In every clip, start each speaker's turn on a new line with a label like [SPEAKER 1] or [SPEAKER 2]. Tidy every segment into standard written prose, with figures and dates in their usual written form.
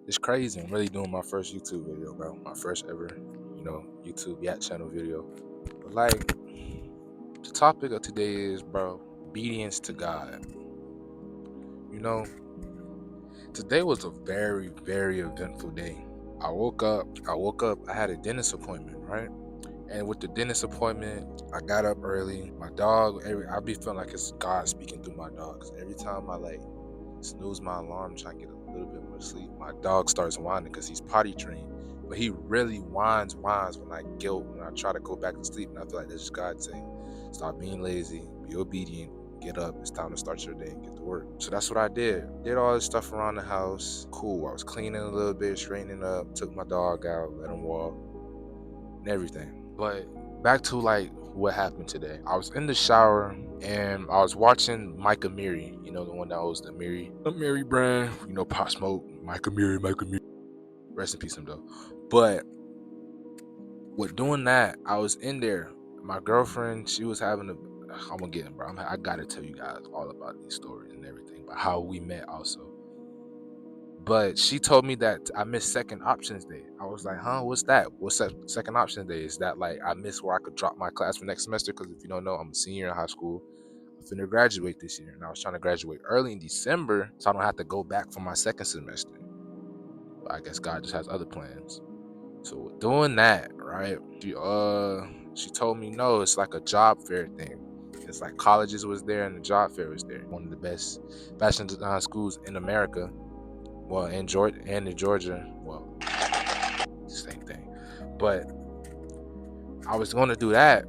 [SPEAKER 1] It's crazy. I'm really doing my first YouTube video, bro. My first ever, YouTube Yacht channel video. But like, the topic of today is, bro, obedience to God. You know, today was a very, very eventful day. I woke up, I had a dentist appointment, right? And with the dentist appointment, I got up early. My dog, I be feeling like it's God speaking through my dog. 'Cause every time I like snooze my alarm, try to get a little bit more sleep, my dog starts whining because he's potty trained. But he really whines when I try to go back to sleep, and I feel like that's just God saying, stop being lazy, be obedient, get up. It's time to start your day and get to work. So that's what I did. Did all this stuff around the house. Cool. I was cleaning a little bit, straightening up, took my dog out, let him walk, and everything. But back to like what happened today. I was in the shower and I was watching Mike Amiri, the one that owns the Amiri brand, Pop Smoke, Mike Amiri. Rest in peace, him though. But with doing that, I was in there. My girlfriend, she was having I'm gonna get it, bro. I gotta tell you guys all about these stories and everything, about how we met also. But she told me that I missed second options day. I was like, huh, what's that? What's that second options day? Is that like I missed where I could drop my class for next semester? Because if you don't know, I'm a senior in high school. I'm finna graduate this year. And I was trying to graduate early in December so I don't have to go back for my second semester. But I guess God just has other plans. So doing that, right? She told me no, it's like a job fair thing. It's like colleges was there and the job fair was there. One of the best fashion design schools in America. Well, in Georgia and in Georgia, well, same thing. But I was gonna do that,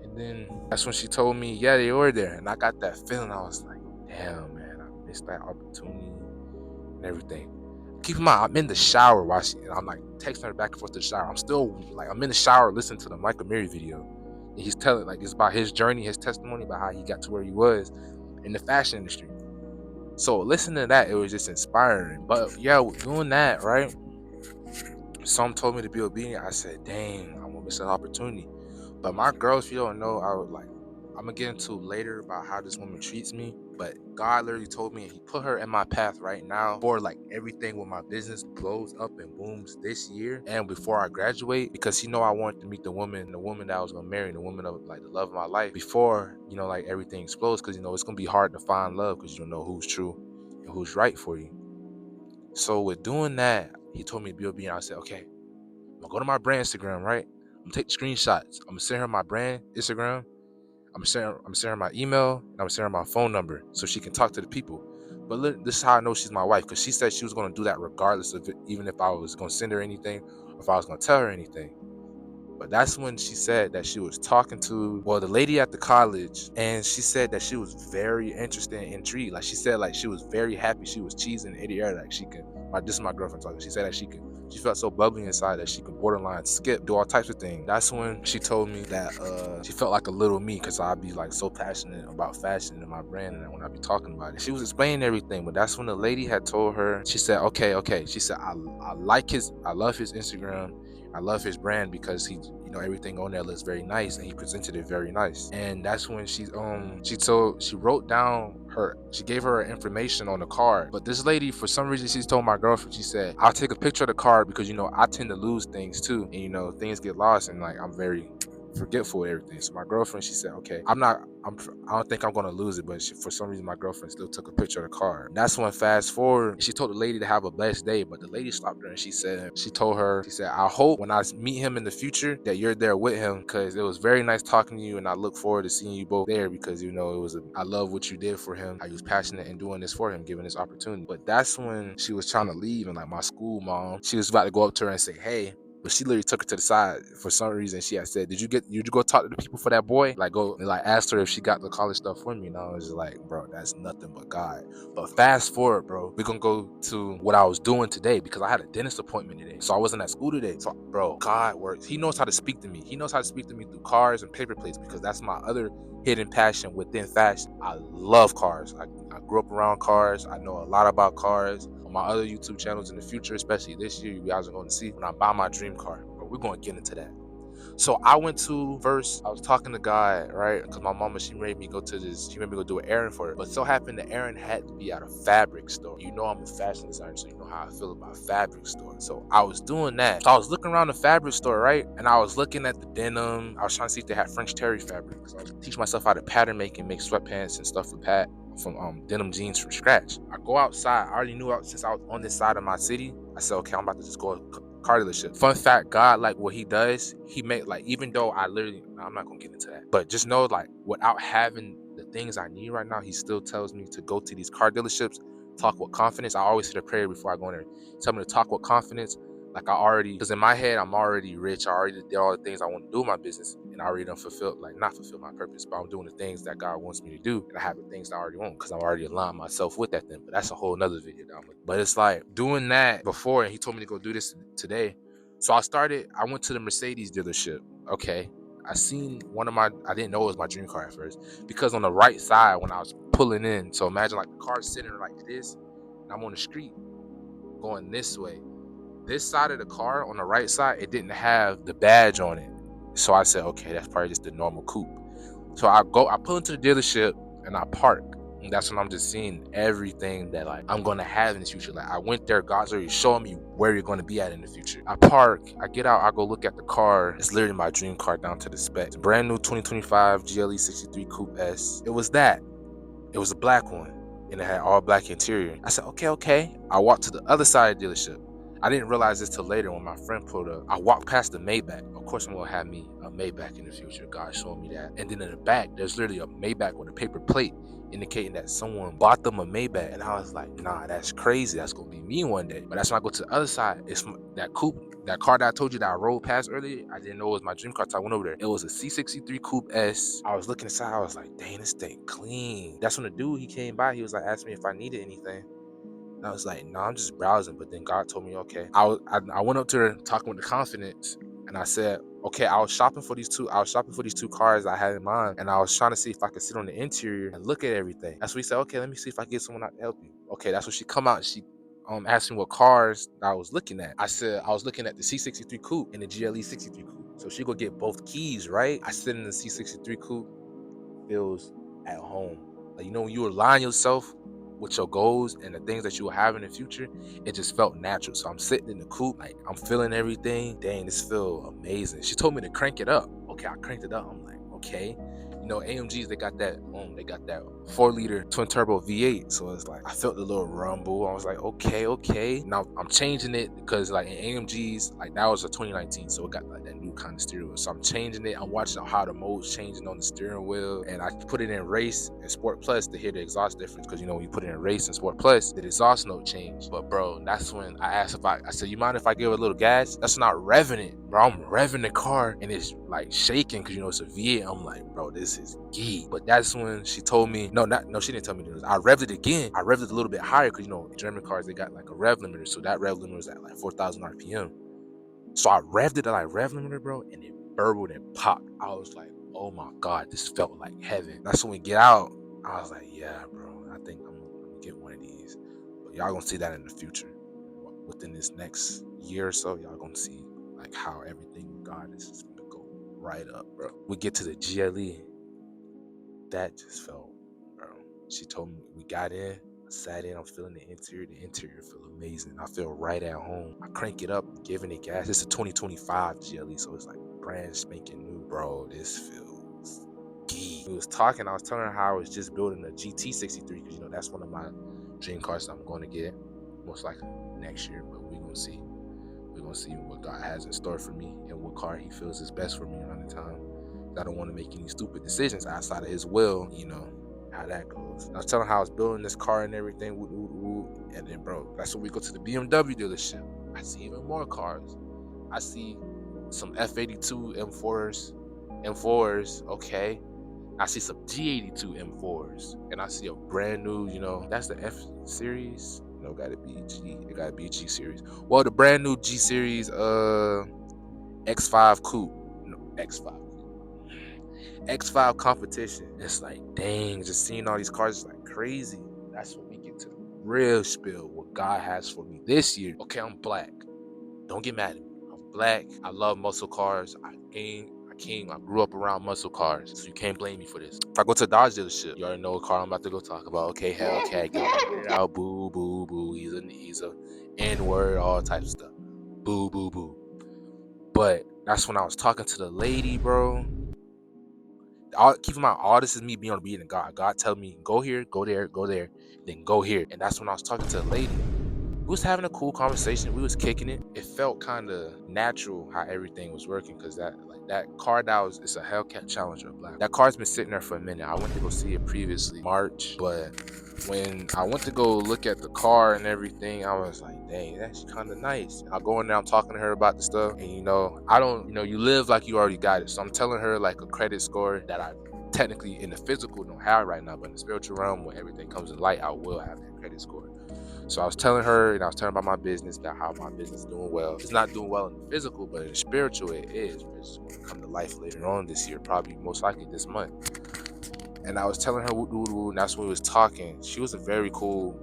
[SPEAKER 1] and then that's when she told me, yeah, they were there, and I got that feeling. I was like, damn, man, I missed that opportunity and everything. Keep in mind, I'm in the shower watching, and I'm like texting her back and forth to the shower. I'm in the shower listening to the Michael Mary video. And he's telling like it's about his journey, his testimony about how he got to where he was in the fashion industry. So listening to that, it was just inspiring. But yeah, doing that, right? Some told me to be obedient. I said, dang, I'm gonna miss an opportunity. But my girls, if you don't know, I'm gonna get into later about how this woman treats me. But God literally told me, and He put her in my path right now for like everything with my business blows up and booms this year and before I graduate, because I wanted to meet the woman that I was gonna marry, the woman of like the love of my life before like everything explodes, because it's gonna be hard to find love because you don't know who's true and who's right for you. So with doing that, He told me to be obedient. I said, okay, I'm gonna go to my brand Instagram, right? I'm gonna take the screenshots. I'm gonna send her my brand Instagram. I'm sending her my email, and I'm gonna send her my phone number so she can talk to the people. But this is how I know she's my wife, because she said she was gonna do that regardless of it, even if I was gonna send her anything or if I was gonna tell her anything. But that's when she said that she was talking to, well, the lady at the college, and she said that she was very interested and intrigued. Like she said, like she was very happy. She was cheesing ear to ear, like she could. This is my girlfriend talking. She said that she could. She felt so bubbly inside that she could borderline skip, do all types of things. That's when she told me that she felt like a little me, because I'd be like so passionate about fashion and my brand, and when I'd be talking about it, she was explaining everything. But that's when the lady had told her. She said, okay. She said, I love his Instagram. I love his brand because everything on there looks very nice and he presented it very nice. And that's when she wrote down she gave her information on the card. But this lady, for some reason, she's told my girlfriend, she said, I'll take a picture of the card because I tend to lose things too. And things get lost, and like I'm very forgetful of everything. So my girlfriend, she said, okay, I don't think I'm gonna lose it, but for some reason my girlfriend still took a picture of the card. And that's when, fast forward, she told the lady to have a blessed day, but the lady stopped her and she said, I hope when I meet him in the future that you're there with him, because it was very nice talking to you, and I look forward to seeing you both there, because I love what you did for him, how you was passionate in doing this for him, giving this opportunity. But that's when she was trying to leave, and like my school mom, she was about to go up to her and say, hey, but she literally took her to the side. For some reason, she had said, did you go talk to the people for that boy? Like, go and like asked her if she got the college stuff for me. And I was just like, bro, that's nothing but God. But fast forward, bro, we're gonna go to what I was doing today, because I had a dentist appointment today. So I wasn't at school today. So bro, God works. He knows how to speak to me. He knows how to speak to me through cars and paper plates, because that's my other hidden passion within fashion. I love cars. I grew up around cars. I know a lot about cars. On my other YouTube channels in the future, especially this year, you guys are going to see when I buy my dream car. But we're going to get into that. So I went to first, I was talking to God, right? Because my mama, she made me go do an errand for her. But so happened the errand had to be at a fabric store. You know I'm a fashion designer, so you know how I feel about fabric stores. So I was doing that. So I was looking around the fabric store, right? And I was looking at the denim. I was trying to see if they had French terry fabric. So I was teaching myself how to pattern make and make sweatpants and stuff from denim jeans from scratch. I go outside. I already knew since I was on this side of my city. I said, okay, I'm about to just go car dealership. Fun fact, God, like what he does, he make like, even though I'm not gonna get into that, but just know like without having the things I need right now, he still tells me to go to these car dealerships, talk with confidence. I always say a prayer before I go in there. Tell me to talk with confidence. Like because in my head, I'm already rich. I already did all the things I want to do in my business, and I already done not fulfill my purpose, but I'm doing the things that God wants me to do, and I have the things I already want because I'm already aligned myself with that thing. But that's a whole nother video but it's like doing that before, and he told me to go do this today. So I went to the Mercedes dealership. Okay. I didn't know it was my dream car at first because on the right side when I was pulling in, so imagine like the car sitting like this, and I'm on the street going this way. This side of the car on the right side, it didn't have the badge on it. So I said, okay, that's probably just the normal coupe. So I pull into the dealership and I park. And that's when I'm just seeing everything that like I'm gonna have in the future. Like I went there, God's already showing me where you're gonna be at in the future. I park, I get out, I go look at the car. It's literally my dream car down to the spec. It's a brand new 2025 GLE 63 Coupe S. It was that. It was a black one. And it had all black interior. I said, okay. I walked to the other side of the dealership. I didn't realize this till later when my friend pulled up. I walked past the Maybach. Of course, I'm gonna have me a Maybach in the future. God showed me that. And then in the back, there's literally a Maybach with a paper plate indicating that someone bought them a Maybach. And I was like, nah, that's crazy. That's gonna be me one day. But that's when I go to the other side. It's that coupe, that car that I told you that I rode past earlier. I didn't know it was my dream car, so I went over there. It was a C63 Coupe S. I was looking inside. I was like, dang, this thing clean. That's when the dude, he came by. He was like, asking me if I needed anything. And I was like, no, I'm just browsing. But then God told me, okay. I went up to her talking with the confidence, and I said, okay, I was shopping for these two cars I had in mind, and I was trying to see if I could sit on the interior and look at everything. That's what he said, okay, let me see if I can get someone out to help you. Okay, that's when she come out and she asked me what cars I was looking at. I said I was looking at the C63 Coupe and the GLE 63 Coupe. So she go get both keys, right? I sit in the C63 Coupe, feels at home. Like, you know, when you align yourself with your goals and the things that you will have in the future, it just felt natural. So I'm sitting in the coupe, like I'm feeling everything. Dang, this feel amazing. She told me to crank it up. Okay, I cranked it up. I'm like, okay. You know, AMGs, they got that 4-liter twin turbo V8. So it's like I felt the little rumble. I was like, okay. Now I'm changing it because like in AMGs, like that was a 2019, so it got like that new kind of steering wheel. So I'm changing it. I'm watching how the mode's changing on the steering wheel, and I put it in race and Sport Plus to hear the exhaust difference, because you know when you put it in race and Sport Plus, the exhaust note changed. But bro, that's when I asked I said, you mind if I give it a little gas? That's not revving it, bro. I'm revving the car and it's like shaking because you know it's a V8. I'm like, bro, this is geek. But that's when she told me, no, she didn't tell me this. I revved it again. I revved it a little bit higher because you know German cars, they got like a rev limiter, so that rev limiter was at like 4,000 RPM. So I revved it at like rev limiter, bro, and it burbled and popped. I was like, oh my god, this felt like heaven. That's when we get out. I was like, yeah, bro, I think I'm gonna get one of these. But y'all gonna see that in the future. Within this next year or so, y'all gonna see like how everything with God is just gonna go right up, bro. We get to the GLE. That just felt, bro. She told me, we got in, I sat in, I'm feeling the interior feel amazing. I feel right at home. I crank it up, giving it gas. It's a 2025 GLE, so it's like brand spanking new, bro. This feels geek. We was talking, I was telling her how I was just building a GT63, because you know that's one of my dream cars that I'm going to get most likely next year, but we're gonna see. We're gonna see what God has in store for me and what car he feels is best for me around the time. I don't want to make any stupid decisions outside of his will, you know how that goes. I was telling how I was building this car and everything, and then bro, that's when we go to the BMW dealership. I see even more cars. I see some F82 M4s, okay. I see some G82 M4s, and I see a brand new, you know, that's the F series. You know, it gotta be a G series. Well, the brand new G series X5 coupe. No, X5 competition. It's like, dang, just seeing all these cars is like crazy. That's when we get to the real spill, what God has for me this year. Okay, I'm black. Don't get mad at me. I'm black. I love muscle cars. I grew up around muscle cars, so you can't blame me for this. If I go to a Dodge dealership, you already know what car I'm about to go talk about. Okay, Hellcat, get it out, boo, boo, boo. He's a N-word, all types of stuff. Boo, boo, boo. But that's when I was talking to the lady, bro. Keep in mind, all this is me being obedient to God. God telling me, go here, go there, then go here. And that's when I was talking to the lady. We was having a cool conversation. We was kicking it. It felt kind of natural how everything was working, because that car it's a Hellcat Challenger black. That car's been sitting there for a minute. I went to go see it previously, March, but when I went to go look at the car and everything, I was like, dang, that's kind of nice. And I go in there, I'm talking to her about the stuff, and I don't, you live like you already got it. So I'm telling her like a credit score that I technically in the physical don't have right now, but in the spiritual realm, when everything comes to light, I will have that credit score. So I was telling her, and I was telling her about my business, about how my business is doing well. It's not doing well in the physical, but in the spiritual, it is. It's going to come to life later on this year, probably most likely this month. And I was telling her, and that's when we was talking. She was a very cool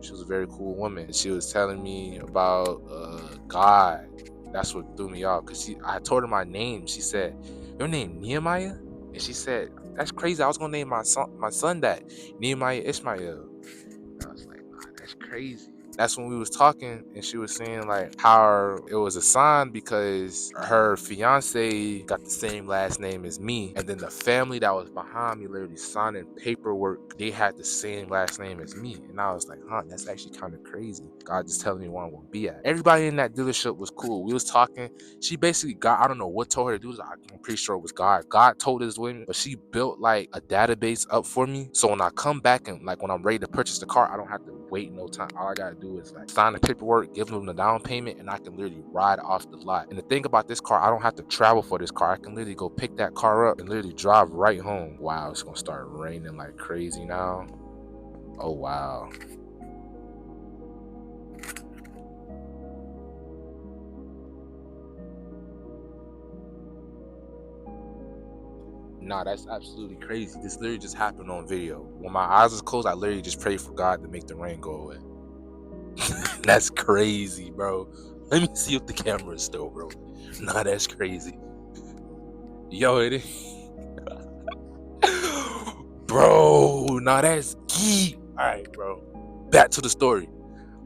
[SPEAKER 1] woman. She was telling me about God. That's what threw me off, because I told her my name. She said, "Your name Nehemiah?" And she said, "That's crazy. I was gonna name my son that, Nehemiah Ishmael." And I was like, "Nah, that's crazy." That's when we was talking, and she was saying like how it was a sign because her fiance got the same last name as me, and then the family that was behind me literally signing paperwork, they had the same last name as me. And I was like, huh, that's actually kind of crazy. God just telling me where I'm gonna be at. Everybody in that dealership was cool. We was talking. She basically got, I don't know what told her to do this. I'm pretty sure it was God. God told this woman, but she built like a database up for me. So when I come back and like when I'm ready to purchase the car, I don't have to wait no time. All I gotta do is like sign the paperwork, give them the down payment, and I can literally ride off the lot. And the thing about this car, I don't have to travel for this car. I can literally go pick that car up and literally drive right home. Wow, it's gonna start raining like crazy now. Oh wow. Nah, that's absolutely crazy. This literally just happened on video. When my eyes was closed, I literally just prayed for God to make the rain go away. That's crazy, bro. Let me see if the camera is still rolling. Nah, that's crazy. Yo, it is. Bro, nah, that's geek. Alright, bro. Back to the story.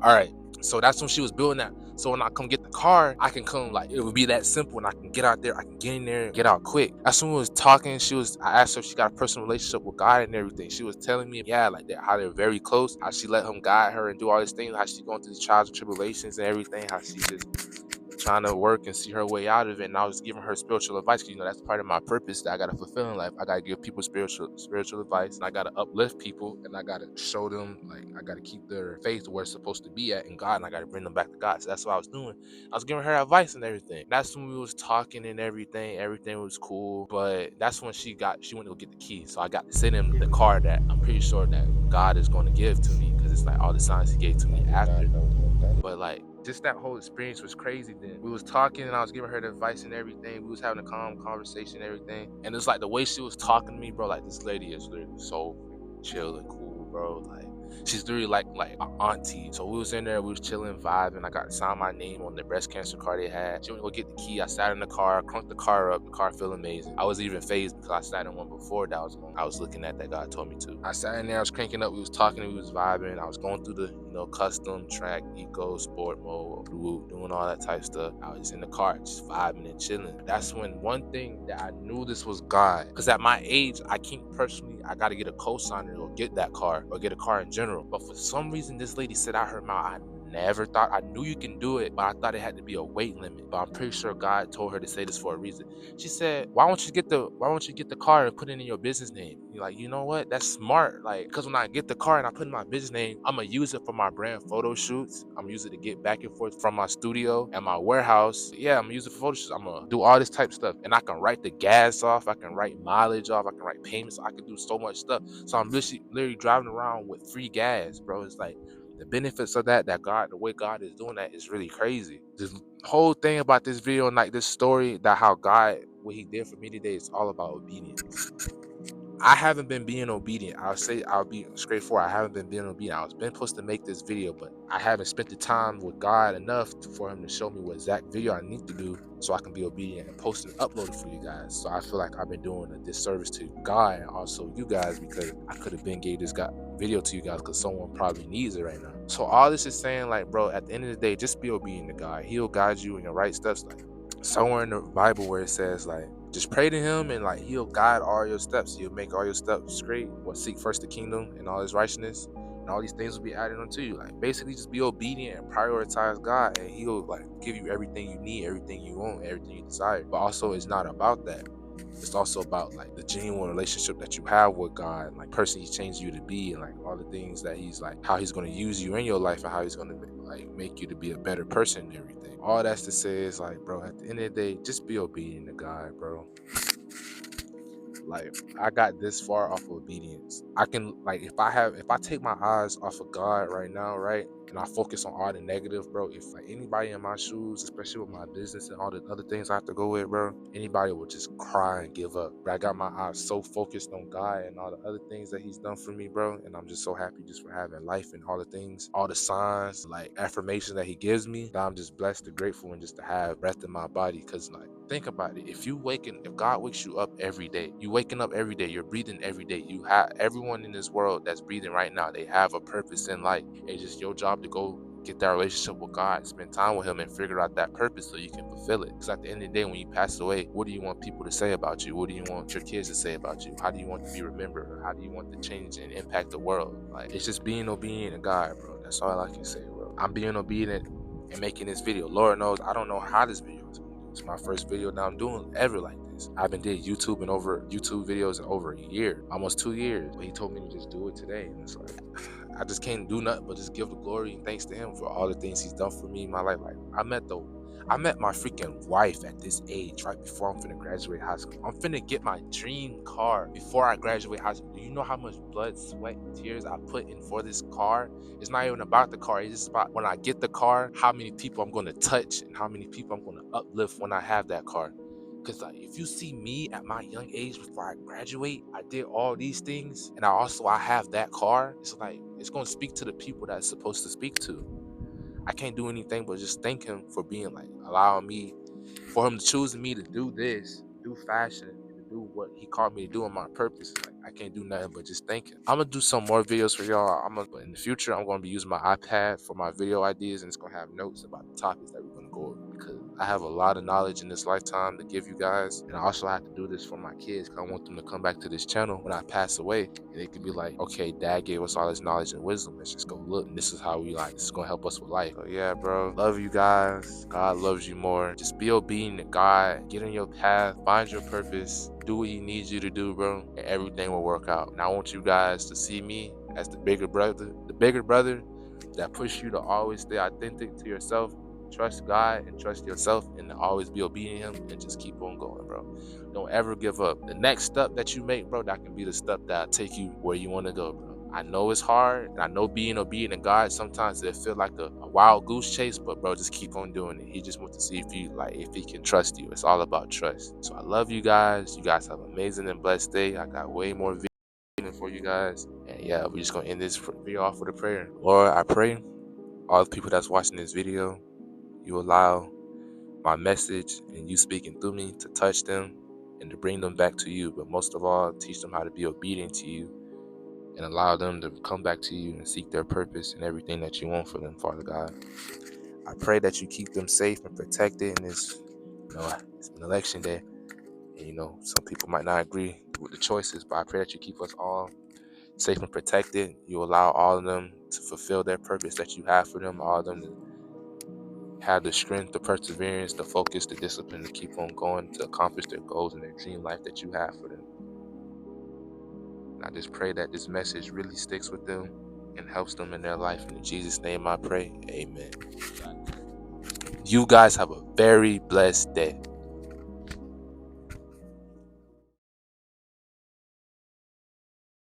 [SPEAKER 1] Alright. So that's when she was building that. So when I come get the car, I can come, like, it would be that simple, and I can get out there, I can get in there and get out quick. That's when we was talking. I asked her if she got a personal relationship with God and everything. She was telling me, yeah, like that, how they're very close, how she let him guide her and do all these things, how she going through these trials and tribulations and everything, how she just trying to work and see her way out of it. And I was giving her spiritual advice, because that's part of my purpose that I gotta fulfill in life. I gotta give people spiritual advice, and I gotta uplift people, and I gotta show them, like, I gotta keep their faith where it's supposed to be at in God, and I gotta bring them back to God. So that's what I was doing. I was giving her advice and everything. That's when we was talking and everything. Everything was cool. But that's when she went to go get the key. So I got to send him the car that I'm pretty sure that God is going to give to me, because it's like all the signs he gave to me after. But like, just that whole experience was crazy. Then we was talking, and I was giving her the advice and everything. We was having a calm conversation and everything. And it's like the way she was talking to me, bro, like, this lady is literally so chill and cool, bro. Like, she's literally like an auntie. So we was in there, we was chilling, vibing. I got to sign my name on the breast cancer card they had. She went to go get the key. I sat in the car, crunked the car up. The car felt amazing. I wasn't even phased, because I sat in one before that I was looking at that God told me to. I sat in there, I was cranking up, we was talking, we was vibing. I was going through the custom, track, eco, sport mode, doing all that type stuff. I was in the car just vibing and chilling. That's when one thing that I knew this was God. Because at my age, I can't personally, I got to get a co-signer or get that car or get a car in general. But for some reason, this lady said out her mouth, never thought, I knew you can do it, but I thought it had to be a weight limit. But I'm pretty sure God told her to say this for a reason. She said, why don't you get the car and put it in your business name? You're like, you know what? That's smart. Like, because when I get the car and I put in my business name, I'm gonna use it for my brand photo shoots. I'm gonna use it to get back and forth from my studio and my warehouse. Yeah, I'm gonna use it for photo shoots. I'm gonna do all this type of stuff. And I can write the gas off, I can write mileage off, I can write payments, I can do so much stuff. So I'm literally driving around with free gas, bro. It's like, the benefits of that God, the way God is doing that is really crazy. This whole thing about this video and like this story, that how God, what he did for me today, is all about obedience. I haven't been being obedient. I'll be straightforward. I haven't been being obedient. I was been supposed to make this video, but I haven't spent the time with God enough for him to show me what exact video I need to do so I can be obedient and post and upload it for you guys. So I feel like I've been doing a disservice to God and also you guys, because I could have been gave this video to you guys because someone probably needs it right now. So all this is saying, like, bro, at the end of the day, just be obedient to God. He'll guide you in the right steps. Like somewhere in the Bible where it says, like, just pray to him and like he'll guide all your steps. He'll make all your steps straight. Seek first the kingdom and all his righteousness, and all these things will be added unto you. Like basically just be obedient and prioritize God, and he'll like give you everything you need, everything you want, everything you desire. But also it's not about that. It's also about like the genuine relationship that you have with God, and like person he's changed you to be, and like all the things that he's like, how he's going to use you in your life, and how he's going to like make you to be a better person and everything. All that's to say is like, bro, at the end of the day, just be obedient to God, bro. Like I got this far off of obedience. I can like if I take my eyes off of God right now, right, and I focus on all the negative, bro. If like anybody in my shoes, especially with my business and all the other things I have to go with, bro, anybody would just cry and give up. But I got my eyes so focused on God and all the other things that he's done for me, bro. And I'm just so happy just for having life and all the things, all the signs, like affirmation that he gives me. That I'm just blessed and grateful and just to have breath in my body. Cause like think about it. If God wakes you up every day, you waking up every day, you're breathing every day. You have everyone in this world that's breathing right now. They have a purpose in life. It's just your job to go get that relationship with God, spend time with him, and figure out that purpose so you can fulfill it. Because at the end of the day, when you pass away, what do you want people to say about you? What do you want your kids to say about you? How do you want to be remembered? How do you want to change and impact the world? Like it's just being obedient to God, bro. That's all I can say, bro. I'm being obedient and making this video. Lord knows I don't know how this video is. It's my first video that I'm doing ever like this. I haven't did YouTube videos in over a year, almost 2 years. But he told me to just do it today. And it's like, I just can't do nothing but just give the glory and thanks to him for all the things he's done for me in my life. Like I met my freaking wife at this age, right before I'm finna graduate high school. I'm finna get my dream car before I graduate high school. Do you know how much blood, sweat, and tears I put in for this car? It's not even about the car. It's just about when I get the car, how many people I'm gonna touch and how many people I'm gonna uplift when I have that car. Cause like if you see me at my young age before I graduate, I did all these things, and I have that car. It's like it's gonna speak to the people that it's supposed to speak to. I can't do anything but just thank him for being like allowing me, for him choosing me to do this, do fashion, and to do what he called me to do on my purpose. Like I can't do nothing but just thank him. I'm gonna do some more videos for y'all. But in the future, I'm gonna be using my iPad for my video ideas, and it's gonna have notes about the topics that we're gonna go over, because I have a lot of knowledge in this lifetime to give you guys, and I also have to do this for my kids because I want them to come back to this channel when I pass away, and they can be like, okay, dad gave us all this knowledge and wisdom. Let's just go look, and this is how we like. This is gonna help us with life. So yeah, bro, love you guys. God loves you more. Just be obedient to God. Get on your path. Find your purpose. Do what he needs you to do, bro, and everything will work out. And I want you guys to see me as the bigger brother that push you to always stay authentic to yourself. Trust God and trust yourself, and always be obedient to him, and just keep on going, bro. Don't ever give up. The next step that you make, bro, that can be the step that'll take you where you want to go, bro. I know it's hard, and I know being obedient to God sometimes it feel like a wild goose chase, but bro, just keep on doing it. He just wants to see if he can trust you. It's all about trust. So I love you guys. You guys have an amazing and blessed day. I got way more videos for you guys, and yeah, we're just gonna end this video off with a prayer. Lord, I pray all the people that's watching this video, you allow my message and you speaking through me to touch them and to bring them back to you. But most of all, teach them how to be obedient to you and allow them to come back to you and seek their purpose and everything that you want for them, Father God. I pray that you keep them safe and protected in this, it's an election day. And, some people might not agree with the choices, but I pray that you keep us all safe and protected. You allow all of them to fulfill their purpose that you have for them, all of them to have the strength, the perseverance, the focus, the discipline to keep on going to accomplish their goals and their dream life that you have for them. And I just pray that this message really sticks with them and helps them in their life. And in Jesus' name I pray, amen. You guys have a very blessed day.